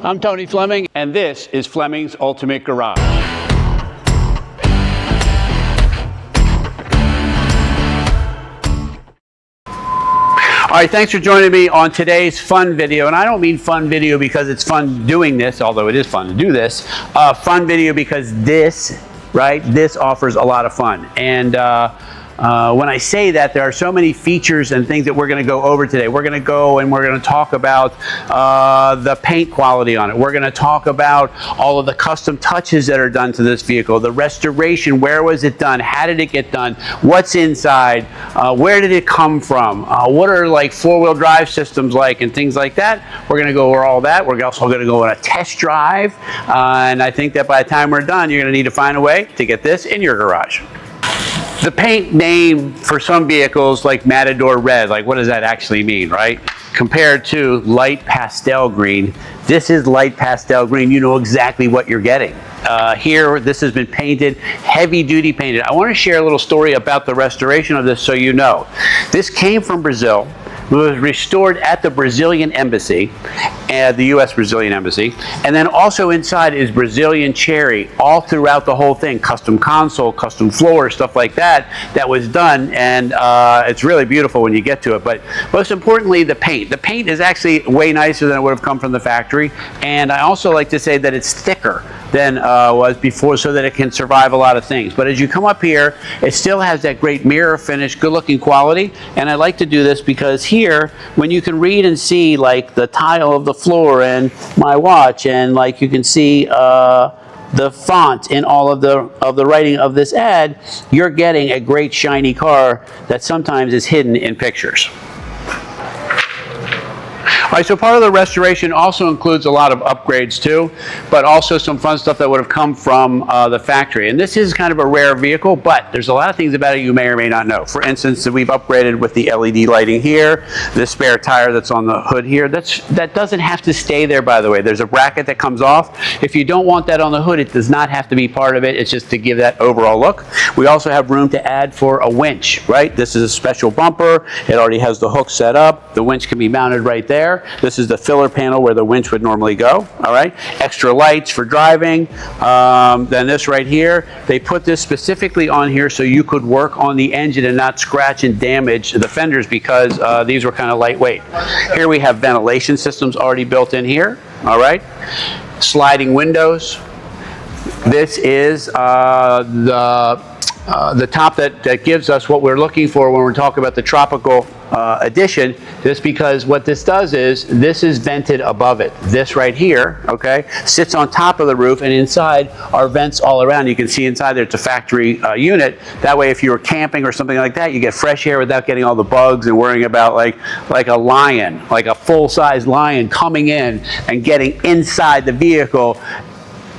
I'm Tony Fleming, and this is Fleming's Ultimate Garage. All right, thanks for joining me on today's fun video. And I don't mean fun video because it's fun doing this, although it is fun to do this. Fun video because this offers a lot of fun. And when I say that, there are so many features and things that we're going to go over today. We're going to go and we're going to talk about the paint quality on it. We're going to talk about all of the custom touches that are done to this vehicle, the restoration, where was it done, how did it get done, what's inside, where did it come from, what are like four-wheel drive systems like, and things like that. We're going to go over all that. We're also going to go on a test drive, and I think that by the time we're done, you're going to need to find a way to get this in your garage. The paint name for some vehicles like Matador Red, like what does that actually mean, right? Compared to light pastel green, this is light pastel green. You know exactly what you're getting. Here, this has been painted, heavy duty painted. I want to share a little story about the restoration of this so you know. This came from Brazil. It was restored at the Brazilian embassy, the U.S. Brazilian embassy, and then also inside is Brazilian cherry all throughout the whole thing. Custom console, custom floor, stuff like that was done, and it's really beautiful when you get to it. But most importantly, the paint. The paint is actually way nicer than it would have come from the factory, and I also like to say that it's thicker than was before so that it can survive a lot of things. But as you come up here, it still has that great mirror finish, good looking quality, and I like to do this because here, when you can read and see like the tile of the floor and my watch, and like you can see the font in all of the writing of this ad, you're getting a great shiny car that sometimes is hidden in pictures. All right, so part of the restoration also includes a lot of upgrades too, but also some fun stuff that would have come from the factory. And this is kind of a rare vehicle, but there's a lot of things about it you may or may not know. For instance, we've upgraded with the LED lighting here, the spare tire that's on the hood here. That doesn't have to stay there, by the way. There's a bracket that comes off. If you don't want that on the hood, it does not have to be part of it. It's just to give that overall look. We also have room to add for a winch, right? This is a special bumper. It already has the hook set up. The winch can be mounted right there. This is the filler panel where the winch would normally go, all right? Extra lights for driving. Then this right here, they put this specifically on here so you could work on the engine and not scratch and damage the fenders because these were kind of lightweight. Here we have ventilation systems already built in here, all right? Sliding windows. This is the top that gives us what we're looking for when we're talking about the tropical edition. This because what this does is this is vented above it. This right here, okay, sits on top of the roof, and inside are vents all around. You can see inside there it's a factory unit. That way if you were camping or something like that, you get fresh air without getting all the bugs and worrying about like a lion, like a full-size lion coming in and getting inside the vehicle.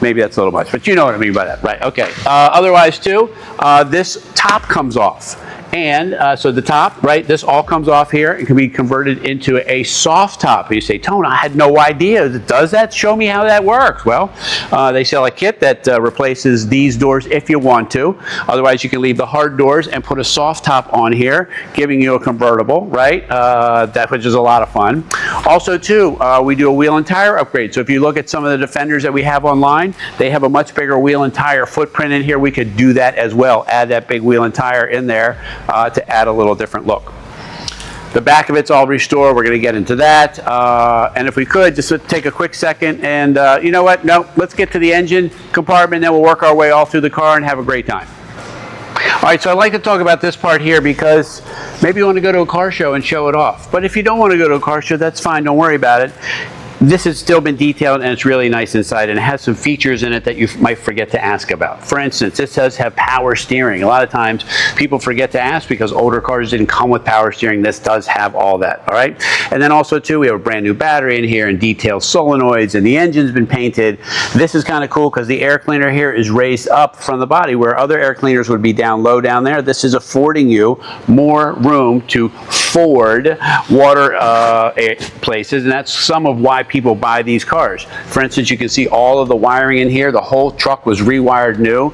Maybe that's a little much, but you know what I mean by that, right? Okay. Otherwise, too, this top comes off. And so the top, right, this all comes off here and can be converted into a soft top. You say, Tone, I had no idea. Does that? Show me how that works. Well, they sell a kit that replaces these doors if you want to. Otherwise, you can leave the hard doors and put a soft top on here, giving you a convertible, right? Which is a lot of fun. Also, too, we do a wheel and tire upgrade. So if you look at some of the Defenders that we have online, they have a much bigger wheel and tire footprint in here. We could do that as well. Add that big wheel and tire in there to add a little different look. The back of it's all restored. We're going to get into that. And if we could, just take a quick second and, you know what? No, let's get to the engine compartment, then we'll work our way all through the car and have a great time. All right, so I'd like to talk about this part here because maybe you want to go to a car show and show it off. But if you don't want to go to a car show, that's fine. Don't worry about it. This has still been detailed and it's really nice inside, and it has some features in it that you might forget to ask about. For instance, this does have power steering. A lot of times people forget to ask because older cars didn't come with power steering. This does have all that, all right? And then also too, we have a brand new battery in here and detailed solenoids, and the engine's been painted. This is kind of cool because the air cleaner here is raised up from the body where other air cleaners would be down low down there. This is affording you more room to afford water places, and that's some of why people buy these cars. For instance, you can see all of the wiring in here. The whole truck was rewired new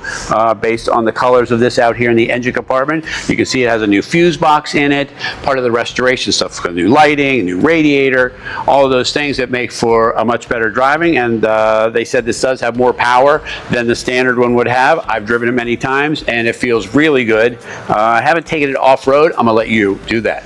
based on the colors of this out here in the engine compartment. You can see it has a new fuse box in it. Part of the restoration stuff, new lighting, a new radiator, all of those things that make for a much better driving. And they said this does have more power than the standard one would have. I've driven it many times and it feels really good. I haven't taken it off-road. I'm gonna let you do that.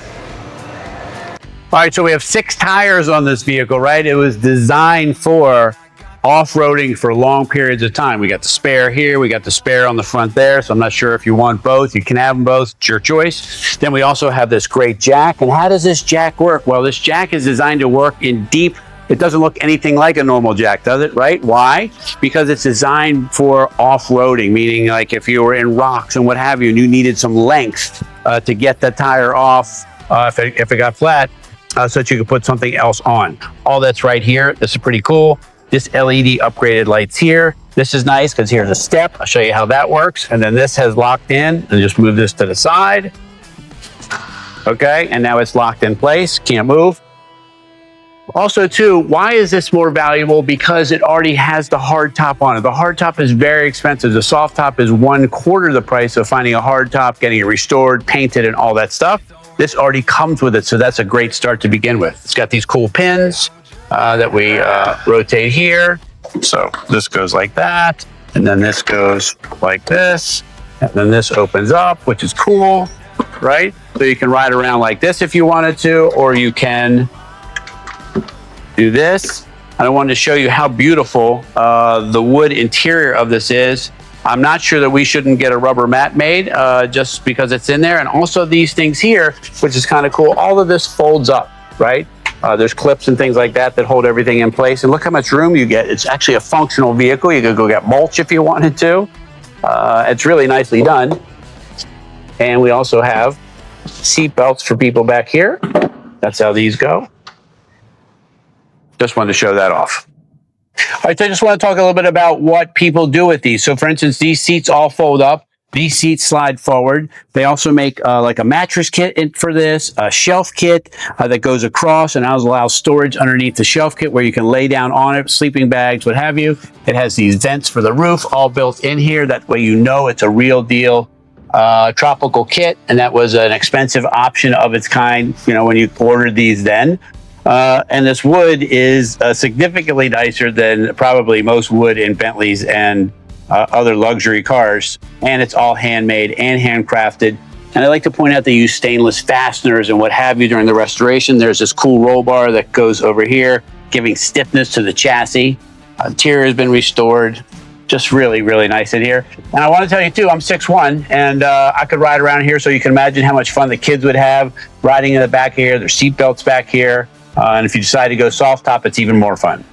All right, so we have 6 tires on this vehicle, right? It was designed for off-roading for long periods of time. We got the spare here, we got the spare on the front there, so I'm not sure if you want both. You can have them both, it's your choice. Then we also have this great jack. And how does this jack work? Well, this jack is designed to work in deep. It doesn't look anything like a normal jack, does it, right? Why? Because it's designed for off-roading, meaning like if you were in rocks and what have you, and you needed some length to get the tire off if it got flat, so that you could put something else on. All that's right here. This is pretty cool. This LED upgraded lights here. This is nice because here's a step. I'll show you how that works. And then this has locked in, and just move this to the side. Okay, and now it's locked in place, can't move. Also too, why is this more valuable? Because it already has the hard top on it. The hard top is very expensive. The soft top is 1/4 the price of finding a hard top, getting it restored, painted, and all that stuff. This already comes with it, so that's a great start to begin with. It's got these cool pins that we rotate here. So this goes like that, and then this goes like this, and then this opens up, which is cool, right? So you can ride around like this if you wanted to, or you can do this. And I wanted to show you how beautiful the wood interior of this is. I'm not sure that we shouldn't get a rubber mat made just because it's in there. And also these things here, which is kind of cool, all of this folds up, right? There's clips and things like that that hold everything in place. And look how much room you get. It's actually a functional vehicle. You could go get mulch if you wanted to. It's really nicely done. And we also have seat belts for people back here. That's how these go. Just wanted to show that off. All right, so I just want to talk a little bit about what people do with these. So for instance, these seats all fold up. These seats slide forward. They also make like a mattress kit for this, a shelf kit that goes across and allows storage underneath the shelf kit where you can lay down on it, sleeping bags, what have you. It has these vents for the roof all built in here. That way you know it's a real deal tropical kit, and that was an expensive option of its kind, you know, when you ordered these then. And this wood is significantly nicer than probably most wood in Bentleys and other luxury cars. And it's all handmade and handcrafted. And I like to point out they use stainless fasteners and what have you during the restoration. There's this cool roll bar that goes over here, giving stiffness to the chassis. Interior has been restored. Just really, really nice in here. And I want to tell you too, I'm 6'1", and I could ride around here, so you can imagine how much fun the kids would have riding in the back here. There's seat belts back here. And if you decide to go soft top, it's even more fun.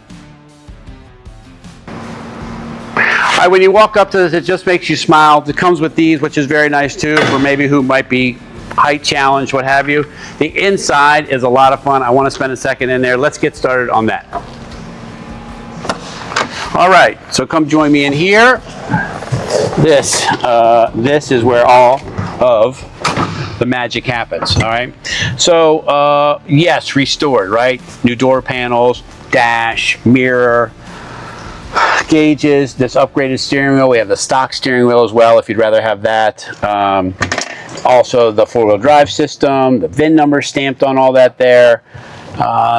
All right, when you walk up to this, it just makes you smile. It comes with these, which is very nice too, for maybe who might be height challenged, what have you. The inside is a lot of fun. I want to spend a second in there. Let's get started on that. All right, so come join me in here. This is where all of the magic happens. All right, so yes, restored, right? New door panels, dash, mirror, gauges, this upgraded steering wheel. We have the stock steering wheel as well if you'd rather have that. Also the 4-wheel drive system, the VIN number stamped on all that there.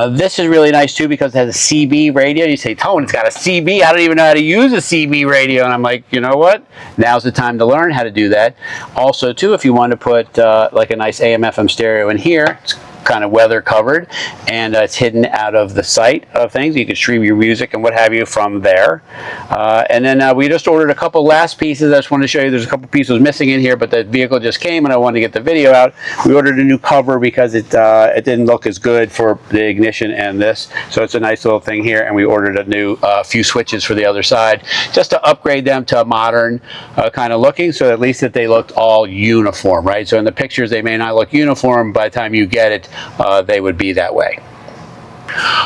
This is really nice too because it has a CB radio. You say, Tone, it's got a CB. I don't even know how to use a CB radio. And I'm like, you know what? Now's the time to learn how to do that. Also too, if you want to put like a nice AM FM stereo in here, it's kind of weather covered and it's hidden out of the sight of things. You can stream your music and what have you from there. And then we just ordered a couple last pieces. I just wanted to show you there's a couple pieces missing in here, but the vehicle just came and I wanted to get the video out. We ordered a new cover because it didn't look as good for the ignition and this. So it's a nice little thing here, and we ordered a new few switches for the other side just to upgrade them to a modern kind of looking, so at least that they looked all uniform, right? So in the pictures they may not look uniform. By the time you get it, they would be that way.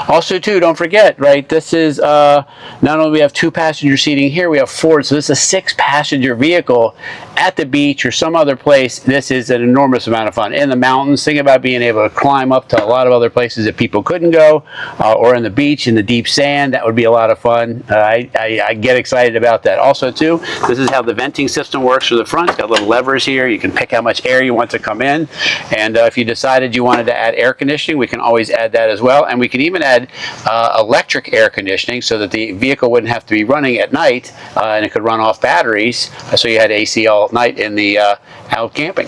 Also, too, don't forget, right, this is not only we have 2-passenger seating here, we have 4, so this is a 6-passenger vehicle at the beach or some other place. This is an enormous amount of fun. In the mountains, think about being able to climb up to a lot of other places that people couldn't go, or in the beach, in the deep sand. That would be a lot of fun. I get excited about that. Also, too, this is how the venting system works for the front. It's got little levers here. You can pick how much air you want to come in. And if you decided you wanted to add air conditioning, we can always add that as well. And we can even add electric air conditioning so that the vehicle wouldn't have to be running at night, and it could run off batteries, so you had AC all night in the out camping.